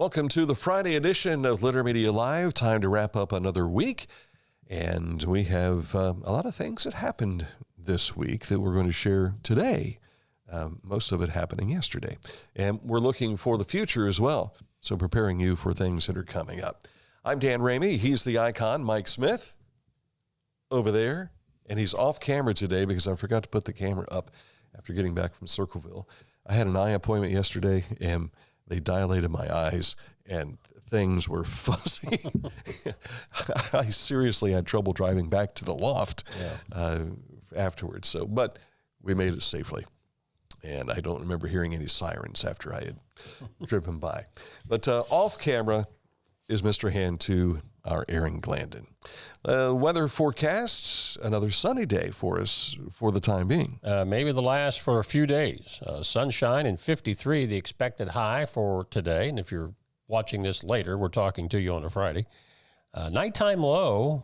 Welcome to the Friday edition of Litter Media Live. Time to wrap up another week. And we have a lot of things that happened this week that we're going to share today. Most of it happening yesterday. And we're looking for the future as well. So preparing you for things that are coming up. I'm Dan Ramey. He's the icon, Mike Smith, over there. And he's off camera today because I forgot to put the camera up after getting back from Circleville. I had an eye appointment yesterday, and they dilated my eyes, and things were fuzzy. I seriously had trouble driving back to the loft afterwards. But we made it safely, and I don't remember hearing any sirens after I had driven by. But off camera is Mr. Hand to our Aaron Glandon. Weather forecasts, another sunny day for us for the time being. Maybe the last for a few days. Sunshine and 53, the expected high for today. And if you're watching this later, we're talking to you on a Friday. Nighttime low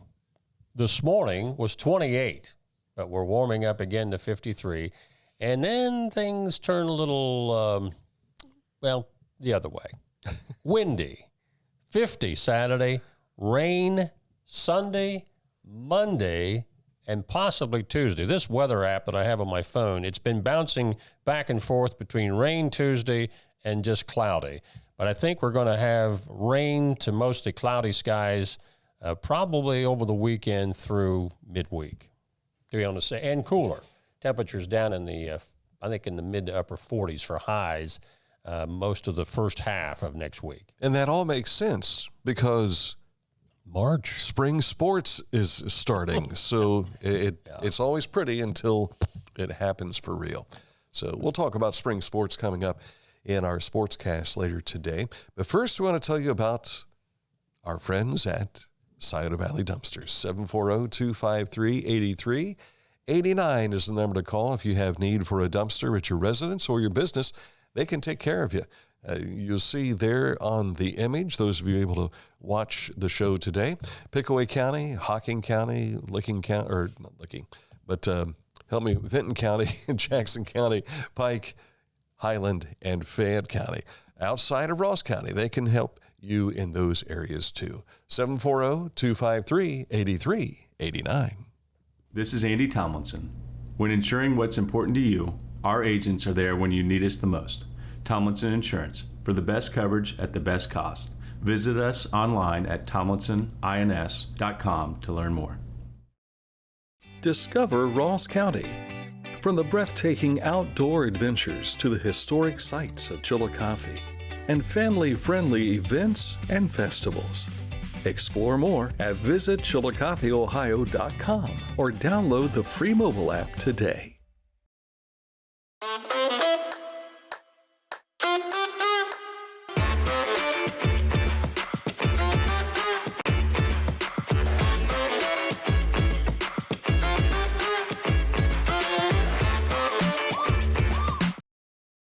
this morning was 28, but we're warming up again to 53. And then things turn a little, the other way. Windy, 50 Saturday, rain Sunday, Monday, and possibly Tuesday. This weather app that I have on my phone, it's been bouncing back and forth between rain Tuesday and just cloudy. But I think we're going to have rain to mostly cloudy skies probably over the weekend through midweek, to be honest, and cooler. Temperatures down in the, I think in the mid to upper 40s for highs most of the first half of next week. And that all makes sense because March. Spring sports is starting, so it's always pretty until it happens for real. So we'll talk about spring sports coming up in our sportscast later today. But first, we want to tell you about our friends at Scioto Valley Dumpsters. 740-253-8389 is the number to call if you have need for a dumpster at your residence or your business. They can take care of you. You'll see there on the image, those of you able to watch the show today, Pickaway County, Hocking County, Licking County, or not Licking, but help me, Vinton County, Jackson County, Pike, Highland, and Fayette County. Outside of Ross County, they can help you in those areas too. 740-253-8389. This is Andy Tomlinson. When ensuring what's important to you, our agents are there when you need us the most. Tomlinson Insurance, for the best coverage at the best cost. Visit us online at tomlinsonins.com to learn more. Discover Ross County. From the breathtaking outdoor adventures to the historic sights of Chillicothe and family-friendly events and festivals. Explore more at visitchillicotheohio.com or download the free mobile app today.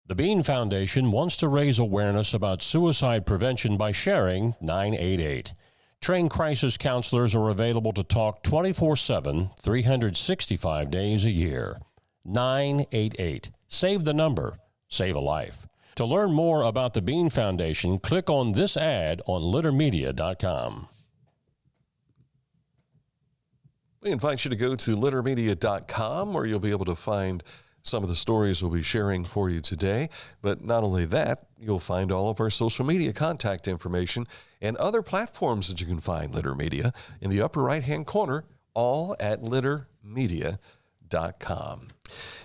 The Bean Foundation wants to raise awareness about suicide prevention by sharing 988. Trained crisis counselors are available to talk 24/7, 365 days a year. 988. Save the number. Save a life. To learn more about the Bean Foundation, click on this ad on littermedia.com. We invite you to go to littermedia.com where you'll be able to find some of the stories we'll be sharing for you today. But not only that, you'll find all of our social media contact information and other platforms that you can find Litter Media in the upper right-hand corner, all at littermedia.com.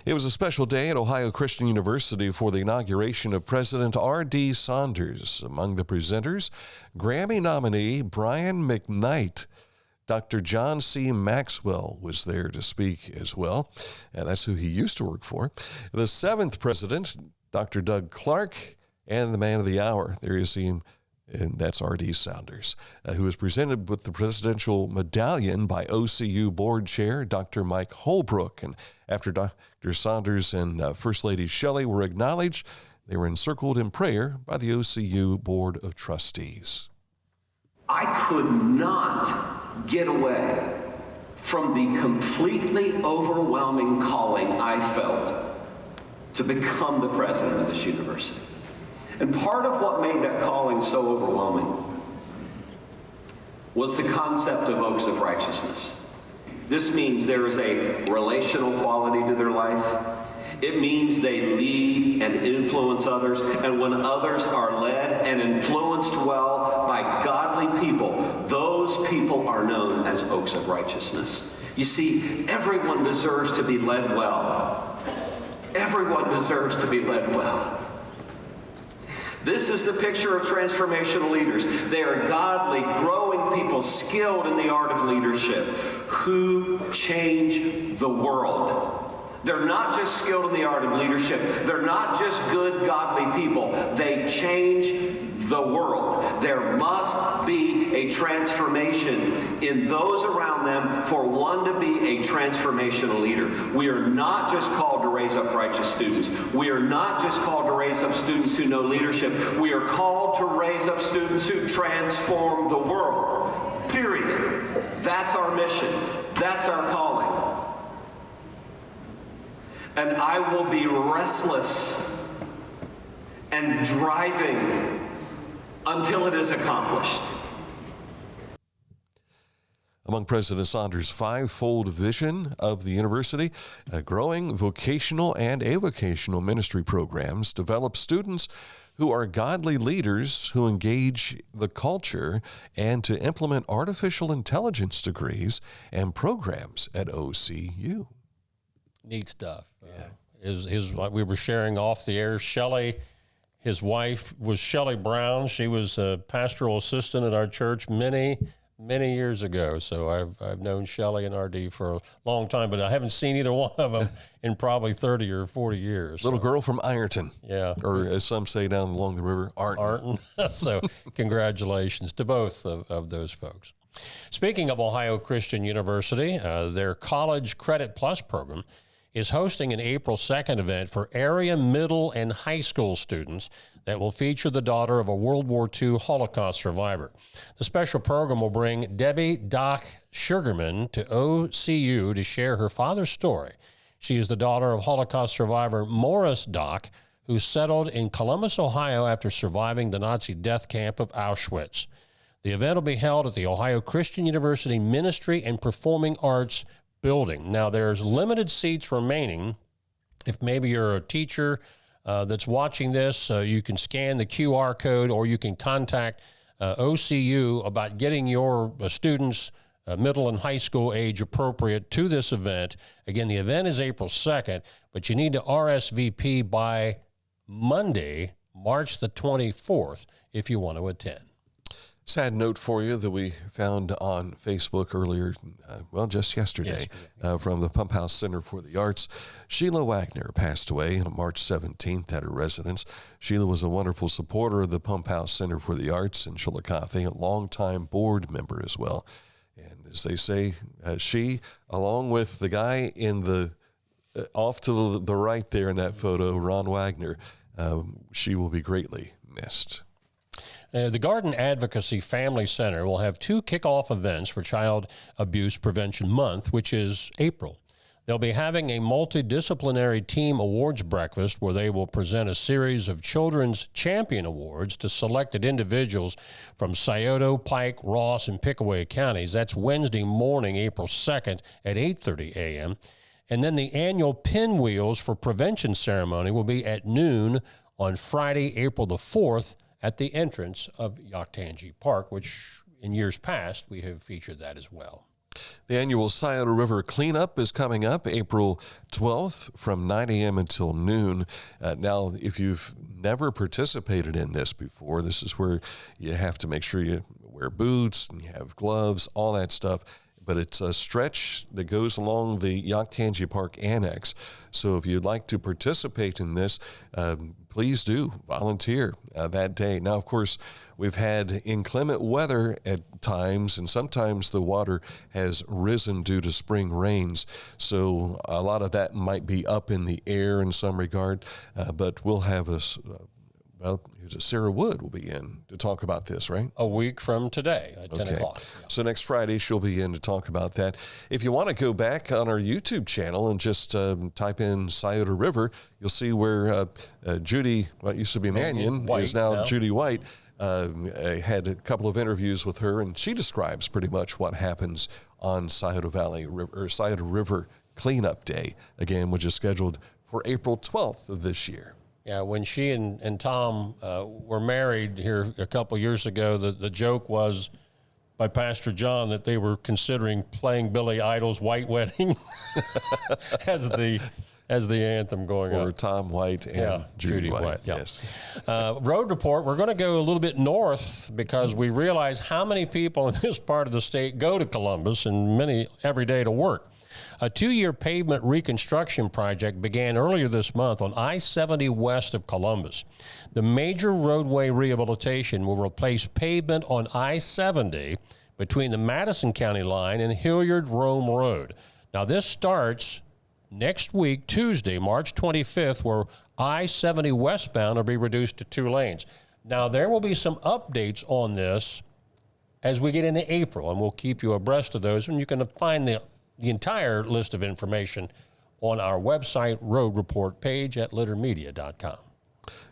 It was a special day at Ohio Christian University for the inauguration of President R.D. Saunders. Among the presenters, Grammy nominee Brian McKnight. Dr. John C. Maxwell was there to speak as well, and that's who he used to work for. The seventh president, Dr. Doug Clark, and the man of the hour, there you see him, and that's R.D. Saunders, who was presented with the Presidential Medallion by OCU Board Chair Dr. Mike Holbrook. And after Dr. Saunders and First Lady Shelley were acknowledged, they were encircled in prayer by the OCU Board of Trustees. I could not get away from the completely overwhelming calling I felt to become the president of this university. And part of what made that calling so overwhelming was the concept of oaks of righteousness. This means there is a relational quality to their life. It means they lead and influence others, and when others are led and influenced well by godly people, those people are known as oaks of righteousness. You see, everyone deserves to be led well. Everyone deserves to be led well. This is the picture of transformational leaders. They are godly, growing people skilled in the art of leadership who change the world. They're not just skilled in the art of leadership. They're not just good, godly people. They change the world. There must be a transformation in those around them for one to be a transformational leader. We are not just called to raise up righteous students. We are not just called to raise up students who know leadership. We are called to raise up students who transform the world. Period. That's our mission. That's our calling. And I will be restless and driving until it is accomplished. Among President Saunders' five-fold vision of the university, growing vocational and avocational ministry programs develop students who are godly leaders who engage the culture and to implement artificial intelligence degrees and programs at OCU. Neat stuff. Like we were sharing off the air, Shelley, his wife was Shelley Brown. She was a pastoral assistant at our church many years ago. So I've known Shelley and RD for a long time, but I haven't seen either one of them in probably 30 or 40 years. Little girl from Ironton. Yeah. Or as some say down along the river, Arton. So congratulations to both of those folks. Speaking of Ohio Christian University, their College Credit Plus program is hosting an April 2nd event for area middle and high school students that will feature the daughter of a World War II Holocaust survivor. The special program will bring Debi Dach Sugarman to OCU to share her father's story. She is the daughter of Holocaust survivor Morris Dach, who settled in Columbus, Ohio after surviving the Nazi death camp of Auschwitz. The event will be held at the Ohio Christian University Ministry and Performing Arts building. Now, there's limited seats remaining. If maybe you're a teacher that's watching this, you can scan the QR code or you can contact OCU about getting your students middle and high school age appropriate to this event. Again, the event is April 2nd, but you need to RSVP by Monday, March the 24th, if you want to attend. Sad note for you that we found on Facebook earlier, just yesterday, from the Pump House Center for the Arts. Sheila Wagner passed away on March 17th at her residence. Sheila was a wonderful supporter of the Pump House Center for the Arts in Chillicothe, a longtime board member as well. And as they say, she, along with the guy in the off to the right there in that photo, Ron Wagner, she will be greatly missed. The Garden Advocacy Family Center will have two kickoff events for Child Abuse Prevention Month, which is April. They'll be having a multidisciplinary team awards breakfast where they will present a series of Children's Champion Awards to selected individuals from Scioto, Pike, Ross, and Pickaway counties. That's Wednesday morning, April 2nd at 8:30 a.m. And then the annual Pinwheels for Prevention ceremony will be at noon on Friday, April the 4th, at the entrance of Yoctangi Park, which in years past we have featured that as well. The annual Scioto River Cleanup is coming up April 12th from 9 a.m. until noon. Now, if you've never participated in this before, this is where you have to make sure you wear boots and you have gloves, all that stuff. But it's a stretch that goes along the Yoctangi Park Annex. So if you'd like to participate in this, please do volunteer that day. Now, of course, we've had inclement weather at times, and sometimes the water has risen due to spring rains. So a lot of that might be up in the air in some regard, but we'll have well, Sarah Wood will be in to talk about this, right? A week from today at 10 o'clock. Yeah. So next Friday, she'll be in to talk about that. If you want to go back on our YouTube channel and just type in Scioto River, you'll see where Judy, what used to be Mannion, White, is now no. Judy White. I had a couple of interviews with her, and she describes pretty much what happens on Scioto River Cleanup Day, again, which is scheduled for April 12th of this year. Yeah, when she and Tom were married here a couple years ago, the joke was by Pastor John that they were considering playing Billy Idol's White Wedding as the anthem going on. Or Tom White and Judy White. Yeah. Yes. Road report, we're going to go a little bit north because we realize how many people in this part of the state go to Columbus and many every day to work. A 2-year pavement reconstruction project began earlier this month on I-70 west of Columbus. The major roadway rehabilitation will replace pavement on I-70 between the Madison County line and Hilliard-Rome Road. Now, this starts next week, Tuesday, March 25th, where I-70 westbound will be reduced to 2 lanes. Now, there will be some updates on this as we get into April, and we'll keep you abreast of those, and you can find the entire list of information on our website road report page at littermedia.com.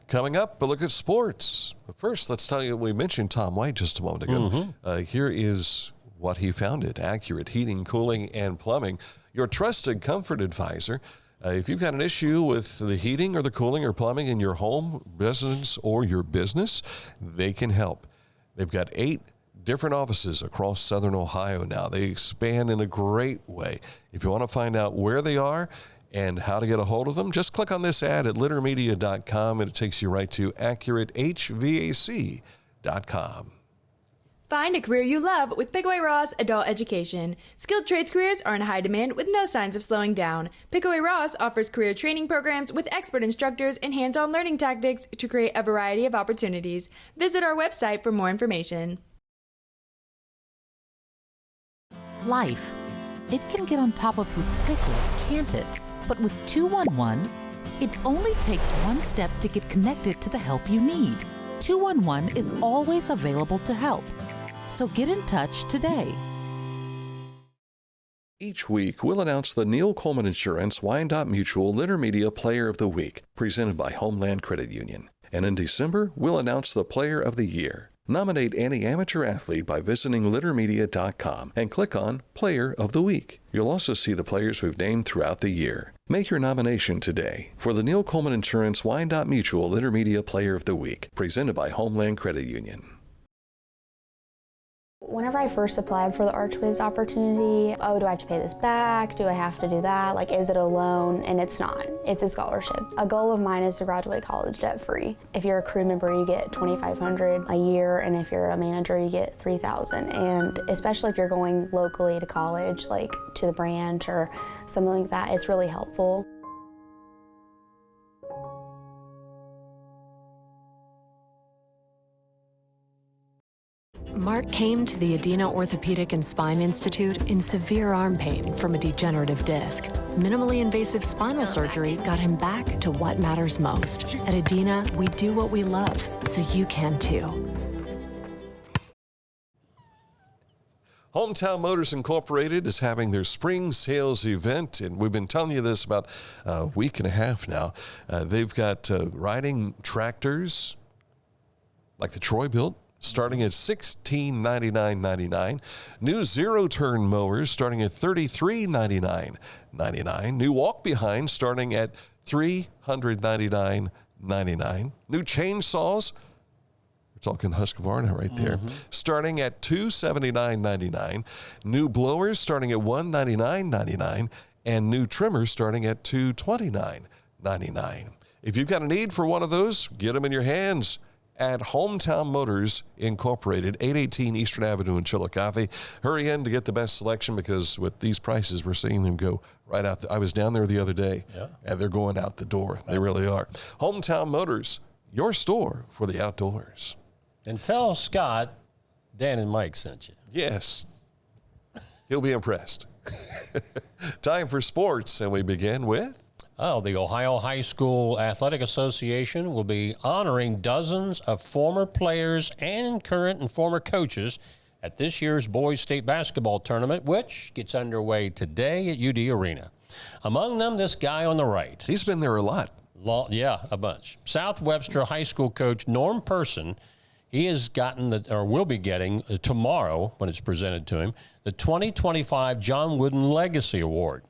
Coming up, a look at sports. But first, let's tell you, we mentioned Tom White just a moment ago. Here is what he founded: Accurate Heating, Cooling, and Plumbing, your trusted comfort advisor. If you've got an issue with the heating or the cooling or plumbing in your home, residence, or your business, they can help. They've got 8 different offices across Southern Ohio now. They expand in a great way. If you want to find out where they are and how to get a hold of them, just click on this ad at littermedia.com and it takes you right to accuratehvac.com. Find a career you love with Pickaway Ross Adult Education. Skilled trades careers are in high demand with no signs of slowing down. Pickaway Ross offers career training programs with expert instructors and hands-on learning tactics to create a variety of opportunities. Visit our website for more information. Life. It can get on top of you quickly, can't it? But with 211, it only takes one step to get connected to the help you need. 211 is always available to help. So get in touch today. Each week, we'll announce the Neil Coleman Insurance Wyandotte Mutual Littermedia Player of the Week, presented by Homeland Credit Union. And in December, we'll announce the Player of the Year. Nominate any amateur athlete by visiting littermedia.com and click on Player of the Week. You'll also see the players we've named throughout the year. Make your nomination today for the Neil Coleman Insurance Wyandotte Mutual Littermedia Player of the Week, presented by Homeland Credit Union. Whenever I first applied for the Archways opportunity, do I have to pay this back? Do I have to do that? Like, is it a loan? And it's not. It's a scholarship. A goal of mine is to graduate college debt-free. If you're a crew member, you get $2,500 a year, and if you're a manager, you get $3,000. And especially if you're going locally to college, like to the branch or something like that, it's really helpful. Mark came to the Adina Orthopedic and Spine Institute in severe arm pain from a degenerative disc. Minimally invasive spinal surgery got him back to what matters most. At Adina, we do what we love, so you can too. Hometown Motors Incorporated is having their spring sales event, and we've been telling you this about a week and a half now. They've got riding tractors like the Troy built, starting at $1699.99. New zero-turn mowers starting at $3399.99. New walk-behinds starting at $399.99. New chainsaws, we're talking Husqvarna right there, starting at $279.99. New blowers starting at $199.99. And new trimmers starting at $229.99. If you've got a need for one of those, get them in your hands at Hometown Motors Incorporated, 818 Eastern Avenue in Chillicothe. Hurry in to get the best selection, because with these prices, we're seeing them go right out. I was down there the other day, and they're going out the door. They really are. Hometown Motors, your store for the outdoors. And tell Scott Dan and Mike sent you. Yes. He'll be impressed. Time for sports, and we begin with Oh, the Ohio High School Athletic Association will be honoring dozens of former players and current and former coaches at this year's boys state basketball tournament, which gets underway today at UD Arena. Among them, this guy on the right. He's been there a lot. A bunch. South Webster High School coach Norm Persin, he has gotten, will be getting tomorrow, when it's presented to him, the 2025 John Wooden Legacy Award.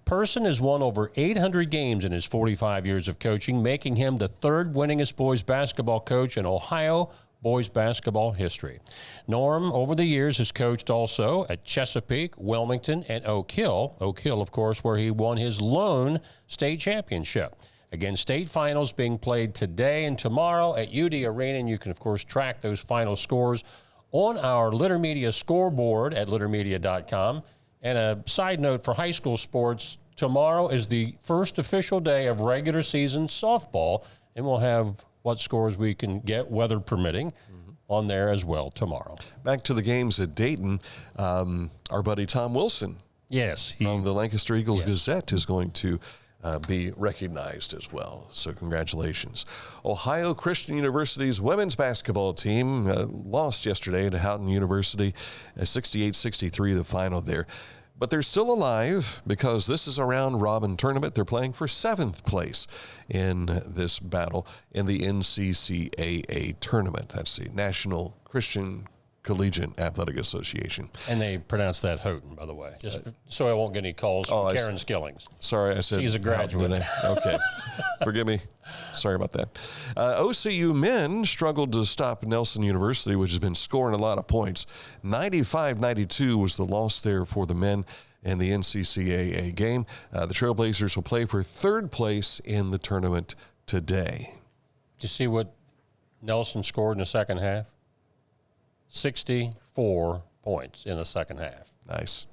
Persin has won over 800 games in his 45 years of coaching, making him the third winningest boys basketball coach in Ohio boys basketball history. Norm, over the years, has coached also at Chesapeake, Wilmington, and Oak Hill. Oak Hill, of course, where he won his lone state championship. Again, state finals being played today and tomorrow at UD Arena, and you can, of course, track those final scores on our Litter Media scoreboard at littermedia.com. And a side note for high school sports, tomorrow is the first official day of regular season softball, and we'll have what scores we can get, weather permitting, on there as well tomorrow. Back to the games at Dayton, our buddy Tom Wilson. Yes. From the Lancaster Eagle-Gazette is going to be recognized as well. So congratulations. Ohio Christian University's women's basketball team lost yesterday to Houghton University, 68-63 the final there. But they're still alive because this is a round-robin tournament. They're playing for 7th place in this battle in the NCCAA tournament. That's the National Christian Collegiate Athletic Association. And they pronounce that Houghton, by the way, just so I won't get any calls from Karen Skillings. Sorry, I said she's a graduate. Okay. Forgive me. Sorry about that. OCU Men struggled to stop Nelson University, which has been scoring a lot of points. 95-92 was the loss there for the men in the NCCAA game. The Trailblazers will play for 3rd place in the tournament today. Did you see what Nelson scored in the second half? 64 points in the second half. Nice.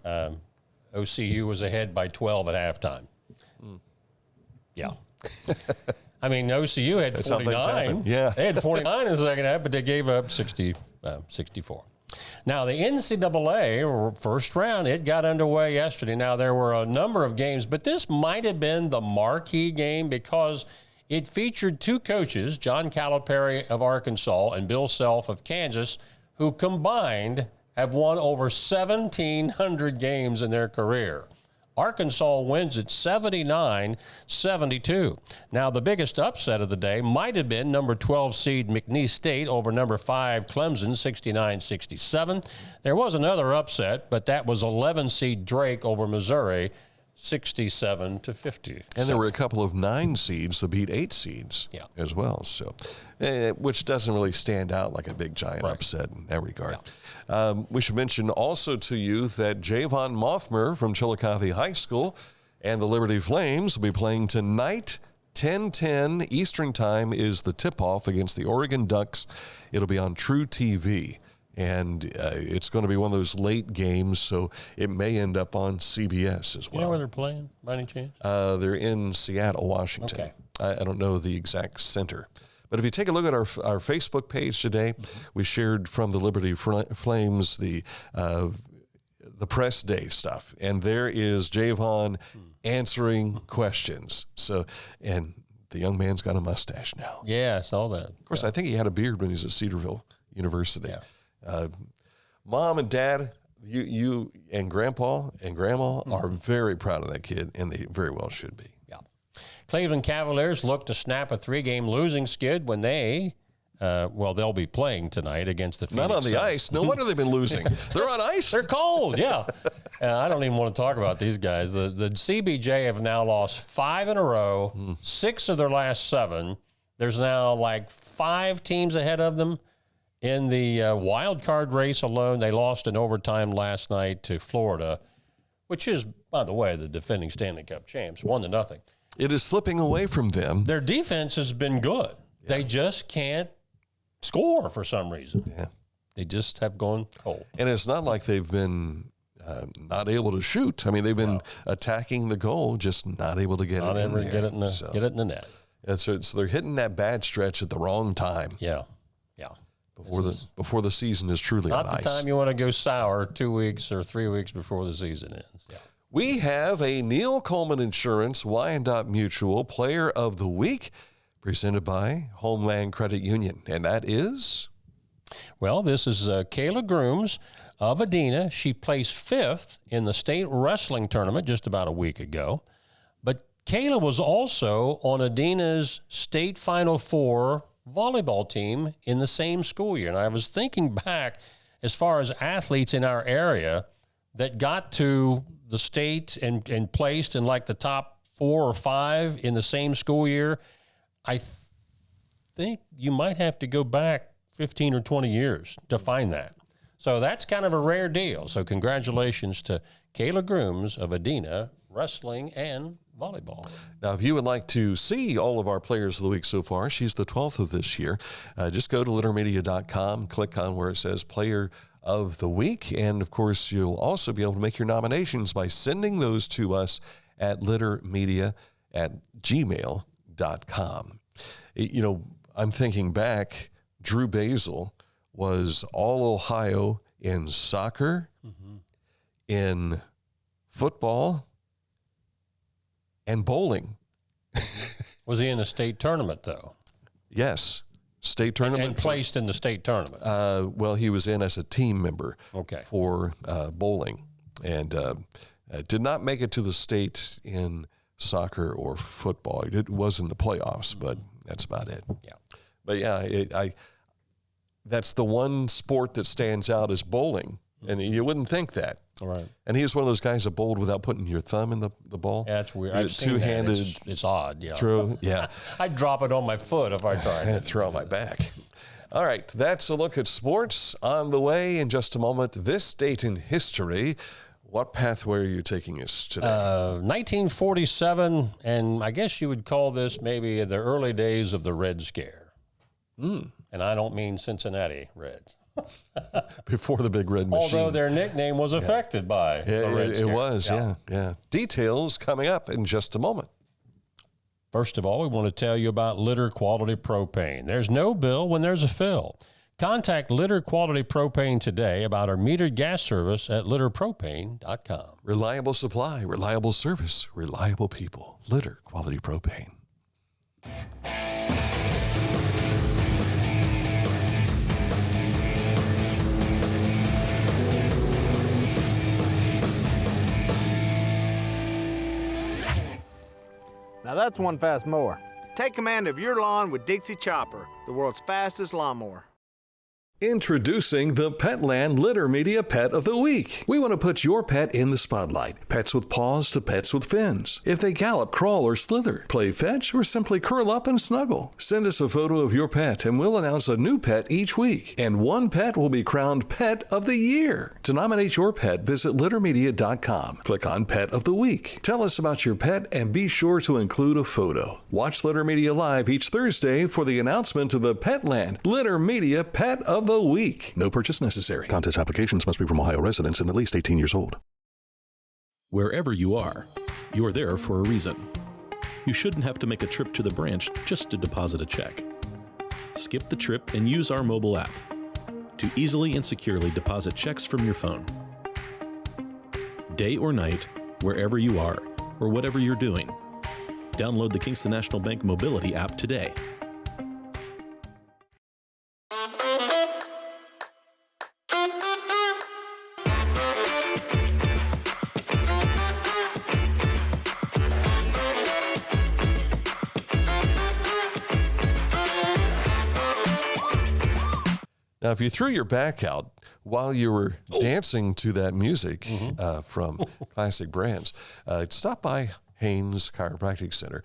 OCU was ahead by 12 at halftime. Yeah. I mean, OCU had 49. Yeah. They had 49 in the second half, but they gave up 64. Now, the NCAA first round, it got underway yesterday. Now, there were a number of games, but this might have been the marquee game because it featured 2 coaches, John Calipari of Arkansas and Bill Self of Kansas, who combined have won over 1,700 games in their career. Arkansas wins at 79-72. Now, the biggest upset of the day might have been number 12 seed McNeese State over number 5 Clemson, 69-67. There was another upset, but that was 11 seed Drake over Missouri, 67-50. And there were a couple of 9 seeds that beat 8 seeds as well. So, which doesn't really stand out like a big giant upset in that regard. Yeah. We should mention also to you that Javon Moffmer from Chillicothe High School and the Liberty Flames will be playing tonight. 10:10 Eastern Time is the tip-off against the Oregon Ducks. It'll be on True TV. And it's going to be one of those late games, so it may end up on CBS as well. You know where they're playing, by any chance? They're in Seattle, Washington. Okay. I don't know the exact center. But if you take a look at our Facebook page today, we shared from the Liberty Flames the press day stuff. And there is Javon answering questions. So, and the young man's got a mustache now. Yeah, I saw that. Of course, I think he had a beard when he was at Cedarville University. Yeah. Mom and Dad, you and Grandpa and Grandma are very proud of that kid, and they very well should be. Yeah. Cleveland Cavaliers look to snap a 3-game losing skid when they, they'll be playing tonight against the Phoenix Not on the Suns. ice. No wonder they've been losing. They're on ice. They're cold, yeah. I don't even want to talk about these guys. The CBJ have now lost 5 in a row, 6 of their last 7. There's now like 5 teams ahead of them. In the wild card race alone, they lost in overtime last night to Florida, which is, by the way, the defending Stanley Cup champs, 1-0. It is slipping away from them. Their defense has been good. Yeah. They just can't score for some reason. Yeah. They just have gone cold. And it's not like they've been not able to shoot. I mean, they've been attacking the goal, just not able to get it in there. Get it in the net. And so they're hitting that bad stretch at the wrong time. Yeah. Before the season is truly on ice. Not the time you want to go sour 2 weeks or 3 weeks before the season ends. Yeah. we have a Neil Coleman Insurance Wyandotte Mutual Player of the Week presented by Homeland Credit Union. And that is? Well, this is Kayla Grooms of Adina. She placed 5th in the state wrestling tournament just about a week ago. But Kayla was also on Adina's state Final Four volleyball team in the same school year. And I was thinking back as far as athletes in our area that got to the state and placed in like the top 4 or 5 in the same school year. I think you might have to go back 15 or 20 years to find that. So that's kind of a rare deal. So congratulations to Kayla Grooms of Adina Wrestling and Volleyball. Now, if you would like to see all of our players of the week so far, she's the 12th of this year. Just go to littermedia.com, click on where it says Player of the Week. And, of course, you'll also be able to make your nominations by sending those to us at littermedia@gmail.com. You know, I'm thinking back, Drew Basil was all Ohio in soccer, in football, and bowling. Was he in a state tournament, though? Yes. State tournament. And placed in the state tournament. Well, he was in as a team member for bowling, and did not make it to the state in soccer or football. It was in the playoffs, but that's about it. Yeah. But yeah, that's the one sport that stands out as bowling, and you wouldn't think that. All right. And he was one of those guys that bowled without putting your thumb in the ball. Yeah, that's weird. I've seen two-handed that. It's odd. Yeah. throw. Yeah. I'd drop it on my foot if I tried to. Throw on my back. All right, that's a look at sports. On the way in just a moment, this date in history. What pathway are you taking us today? 1947, and I guess you would call this maybe the early days of the Red Scare. And I don't mean Cincinnati Reds. Before the big red machine. Although their nickname was affected by the Red Scare. It was, yeah. Details coming up in just a moment. First of all, we want to tell you about Litter Quality Propane. There's no bill when there's a fill. Contact Litter Quality Propane today about our metered gas service at litterpropane.com. Reliable supply, reliable service, reliable people. Litter Quality Propane. Now that's one fast mower. Take command of your lawn with Dixie Chopper, the world's fastest lawnmower. Introducing the Petland Litter Media Pet of the Week. We want to put your pet in the spotlight. Pets with paws to pets with fins. If they gallop, crawl, or slither, play fetch, or simply curl up and snuggle. Send us a photo of your pet and we'll announce a new pet each week. And one pet will be crowned Pet of the Year. To nominate your pet, visit littermedia.com. Click on Pet of the Week. Tell us about your pet and be sure to include a photo. Watch Litter Media Live each Thursday for the announcement of the Petland Litter Media Pet of the Week. No purchase necessary. Contest applications must be from Ohio residents and at least 18 years old. Wherever you are, you're there for a reason. You shouldn't have to make a trip to the branch just to deposit a check. Skip the trip and use our mobile app to easily and securely deposit checks from your phone. Day or night, wherever you are, or whatever you're doing, download the Kingston National Bank Mobility app today. Now, if you threw your back out while you were dancing to that music from Classic Brands, stop by Haynes Chiropractic Center,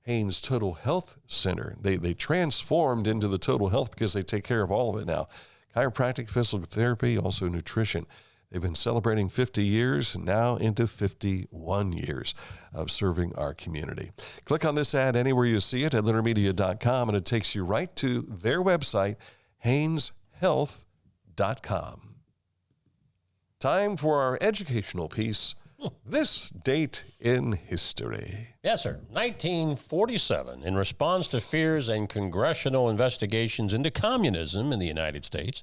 Haynes Total Health Center. They transformed into the Total Health because they take care of all of it now. Chiropractic, physical therapy, also nutrition. They've been celebrating 50 years, now into 51 years of serving our community. Click on this ad anywhere you see it at littermedia.com, and it takes you right to their website, HaynesHealth.com. Time for our educational piece, This Date in History. Yes, sir. 1947, in response to fears and congressional investigations into communism in the United States,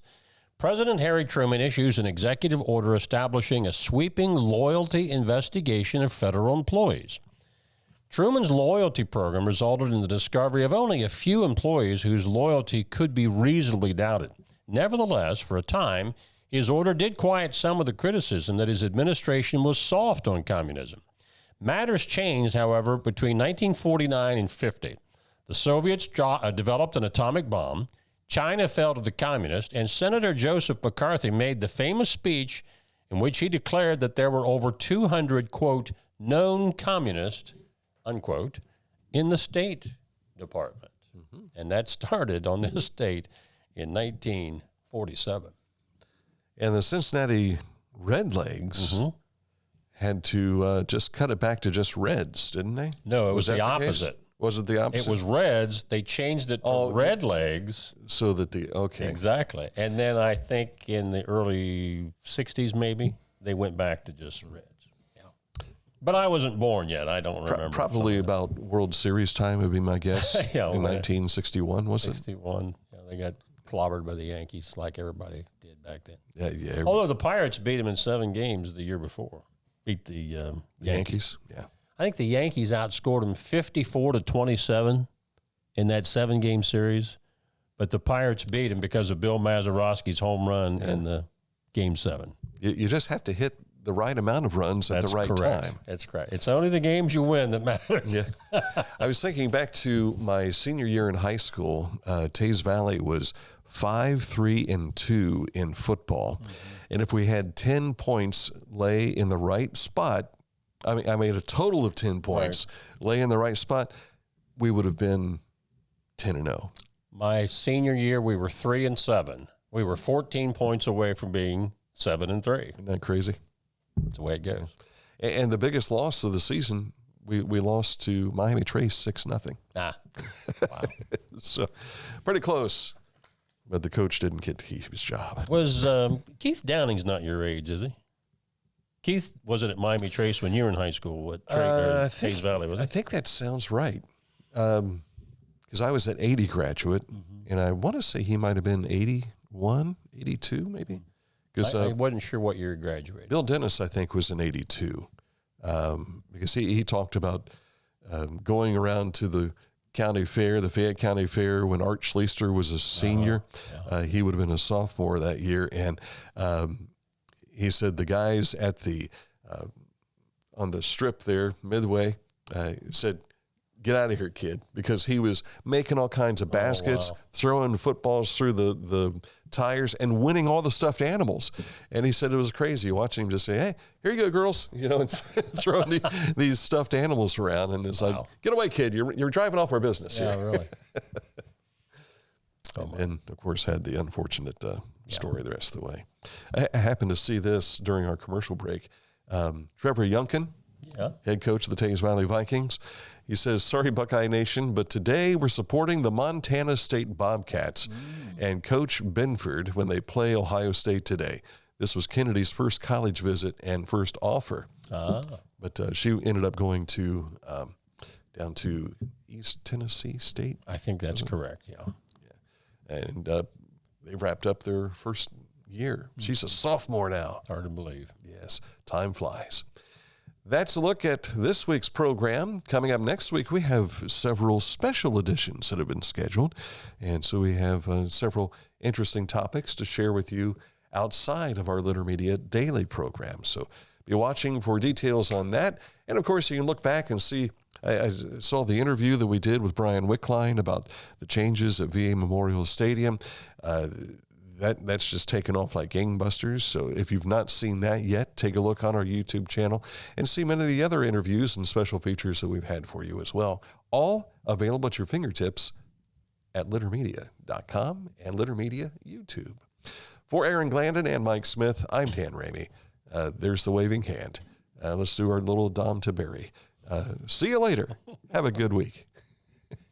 President Harry Truman issues an executive order establishing a sweeping loyalty investigation of federal employees. Truman's loyalty program resulted in the discovery of only a few employees whose loyalty could be reasonably doubted. Nevertheless, for a time, his order did quiet some of the criticism that his administration was soft on communism. Matters changed, however, between 1949 and 50. The Soviets developed an atomic bomb, China fell to the communists, and Senator Joseph McCarthy made the famous speech in which he declared that there were over 200, quote, known communists, unquote, in the State Department. Mm-hmm. And that started on this date in 1947. And the Cincinnati Redlegs had to just cut it back to just Reds, didn't they? No, it was the opposite. Was it the opposite? It was Reds. They changed it to Redlegs. So that okay. Exactly. And then I think in the early 60s maybe, they went back to just Reds. But I wasn't born yet. I don't remember. Probably about World Series time would be my guess. Yeah, in 1961, was 61. Yeah, they got clobbered by the Yankees like everybody did back then. Yeah. Although the Pirates beat them in 7 games the year before. Beat the Yankees. Yeah. I think the Yankees outscored them 54-27 in that 7-game series. But the Pirates beat them because of Bill Mazeroski's home run in the Game 7. You just have to hit the right amount of runs at the right time. That's correct. It's only the games you win that matters. Yeah. I was thinking back to my senior year in high school. Teays Valley was 5-3-2 in football. Mm-hmm. And if we had 10 points lay in the right spot, I made a total of 10 points lay in the right spot, we would have been 10-0. My senior year, we were 3-7. We were 14 points away from being 7-3. Isn't that crazy? That's the way it goes. And the biggest loss of the season, we lost to Miami Trace 6-0. Wow. So pretty close. But the coach didn't get to keep his job. Was Keith Downing's not your age, is he? Keith wasn't at Miami Trace when you were in high school. Teays Valley, was it? I think that sounds right. Because I was at 80 graduate, and I want to say he might have been 81, 82 maybe. I wasn't sure what year he graduated. Bill Dennis, I think, was in 82 because he talked about going around to the county fair, the Fayette County Fair, when Art Schleister was a senior. He would have been a sophomore that year. And he said the guys at the on the strip there, Midway, said, "Get out of here, kid," because he was making all kinds of baskets, throwing footballs through the tires, and winning all the stuffed animals. And he said it was crazy watching him just say, "Hey, here you go, girls," and throwing these stuffed animals around. And it's like, "Get away, kid! You're driving off our business." Yeah, here. really. And of course, had the unfortunate story the rest of the way. I happened to see this during our commercial break. Trevor Youngkin, head coach of the Teays Valley Vikings. He says, "Sorry, Buckeye Nation, but today we're supporting the Montana State Bobcats and Coach Benford when they play Ohio State today. This was Kennedy's first college visit and first offer." But she ended up going to down to East Tennessee State. I think that's correct, yeah. And they wrapped up their first year. She's a sophomore now. Hard to believe. Yes, time flies. That's a look at this week's program. Coming up next week, we have several special editions that have been scheduled. And so we have several interesting topics to share with you outside of our Litter Media daily program. So be watching for details on that. And, of course, you can look back and see. I saw the interview that we did with Brian Wickline about the changes at VA Memorial Stadium. That's just taken off like gangbusters. So if you've not seen that yet, take a look on our YouTube channel and see many of the other interviews and special features that we've had for you as well. All available at your fingertips at littermedia.com and Litter Media YouTube. For Aaron Glandon and Mike Smith, I'm Dan Ramey. There's the waving hand. Let's do our little Dom to Barry. See you later. Have a good week.